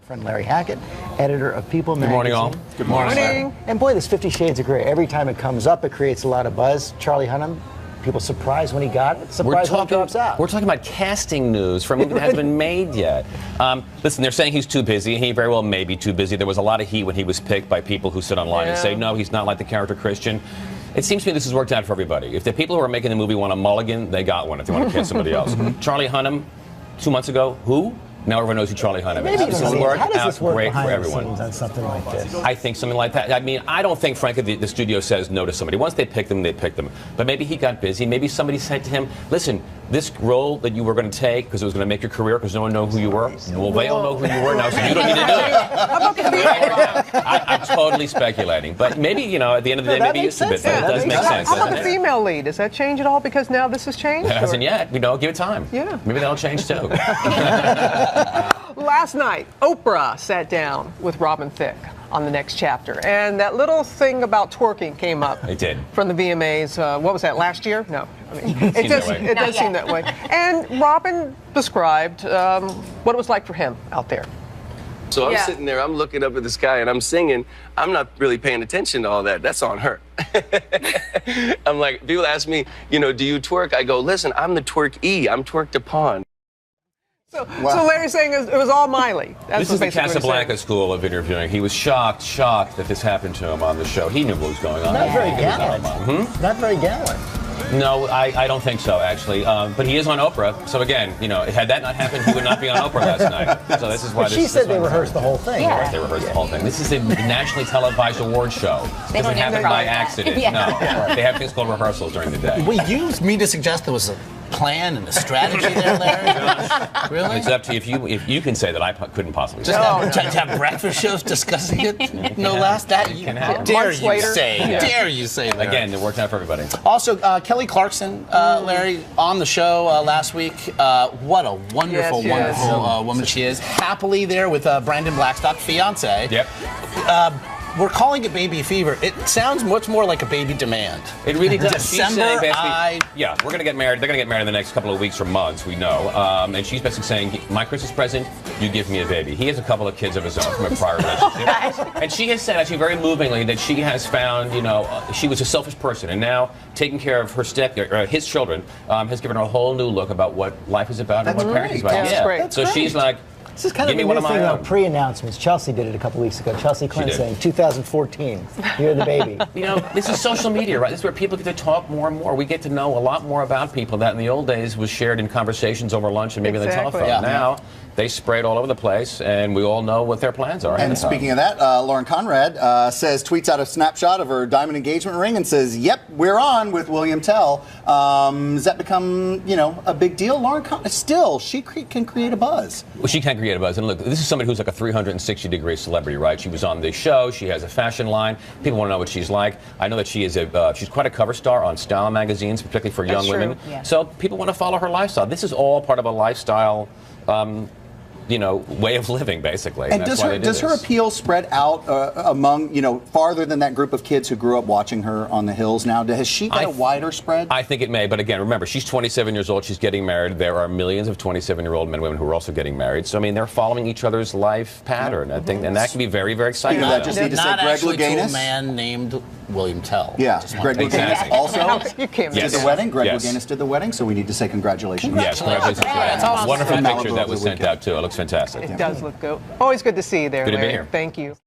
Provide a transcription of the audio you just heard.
Friend Larry Hackett, editor of People Magazine. Good morning, all. Good morning. And boy, this 50 Shades of Grey, every time it comes up, it creates a lot of buzz. Charlie Hunnam, people surprised when he got it, surprised when it drops out. We're talking about casting news for a movie that hasn't been made yet. Listen, they're saying he's too busy, and he very well may be too busy. There was a lot of heat when he was picked by people who sit online and say, no, he's not like the character Christian. It seems to me this has worked out for everybody. If the people who are making the movie want a mulligan, they got one if they want to cast somebody else. Charlie Hunnam, 2 months ago, who? Now everyone knows who Charlie Hunnam is. Maybe how does this work great behind for the everyone. scenes on something like this? I think something like that. I mean, I don't think, frankly, the studio says no to somebody. Once they pick them, they pick them. But maybe he got busy. Maybe somebody said to him, listen, this role that you were going to take, because it was going to make your career, because no one knew who you were, well, they all know who you were now, so you don't need to do it. I'm totally speculating. But maybe, you know, at the end of the day, maybe it's a bit. But it does make sense. How about the female lead? Does that change at all because now this has changed? It hasn't yet. You know, give it time. Yeah. Maybe that'll change, too. Last night, Oprah sat down with Robin Thicke on The Next Chapter, and that little thing about twerking came up. It did. From the VMAs. What was that, last year? No. I mean, it does seem that way. And Robin described what it was like for him out there. So I'm sitting there, I'm looking up at the sky, and I'm singing. I'm not really paying attention to all that. That's on her. I'm like, people ask me, you know, do you twerk? I go, listen, I'm the twerk-e. I'm twerked upon. So Larry's saying it was all Miley. This is the Casablanca school of interviewing. He was shocked that this happened to him on the show. He knew what was going on. Not very gallant. Not very gallant. No, I don't think so, actually. But he is on Oprah. So again, you know, had that not happened, he would not be on Oprah last night. So this is why. But she said they rehearsed the whole thing. Yeah, they rehearsed the whole thing. This is a nationally televised award show. It doesn't happen by accident. No, they have things called rehearsals during the day. Well, you mean to suggest there was a plan and a strategy there, Larry? Really? It's up to you if you can say that I couldn't possibly. Just have breakfast shows discussing it. No less. That you dare you say that. Again, it worked out for everybody. Also, Kelly Clarkson, Larry, on the show last week. What a wonderful, wonderful woman she is. Happily there with Brandon Blackstock, fiance. Yep. We're calling it baby fever. It sounds much more like a baby demand. It really does. December, yeah, we're going to get married. They're going to get married in the next couple of weeks or months, we know. And she's basically saying, my Christmas present, you give me a baby. He has a couple of kids of his own from a prior relationship. And she has said, actually very movingly, that she has found, you know, she was a selfish person. And now taking care of his children has given her a whole new look about what life is about and what parenting is about. That's great. So she's like, this is kind of a new thing on pre-announcements. Chelsea did it a couple weeks ago. Chelsea Clinton saying, 2014, you're the baby. You know, this is social media, right? This is where people get to talk more and more. We get to know a lot more about people that in the old days was shared in conversations over lunch and maybe on the telephone. Yeah. Now, they spray it all over the place, and we all know what their plans are. And speaking of that, Lauren Conrad tweets out a snapshot of her diamond engagement ring and says, yep, we're on with William Tell. Does that become, you know, a big deal? Lauren Conrad, still, she can create a buzz. Well, she can create a buzz. And look, this is somebody who's like a 360-degree celebrity, right? She was on the show. She has a fashion line. People want to know what she's like. I know that she is she's quite a cover star on style magazines, particularly for young women. Yeah. So people want to follow her lifestyle. This is all part of a lifestyle you know, way of living, basically. And does her appeal spread out among, you know, farther than that group of kids who grew up watching her on the hills now? Has she got a wider spread? I think it may, but again, remember, she's 27 years old, she's getting married. There are millions of 27-year-old men and women who are also getting married. So, I mean, they're following each other's life pattern, I think, and that can be very, very exciting. That just need to say Greg Louganis? A man named William Tell. Yeah, Greg Louganis also did the wedding. Greg Louganis did the wedding, so we need to say congratulations. Yes, congratulations. That's awesome. Wonderful picture that was sent out, too. It looks fantastic. It does look good. Always good to see you there, Good to be Larry. here. Thank you.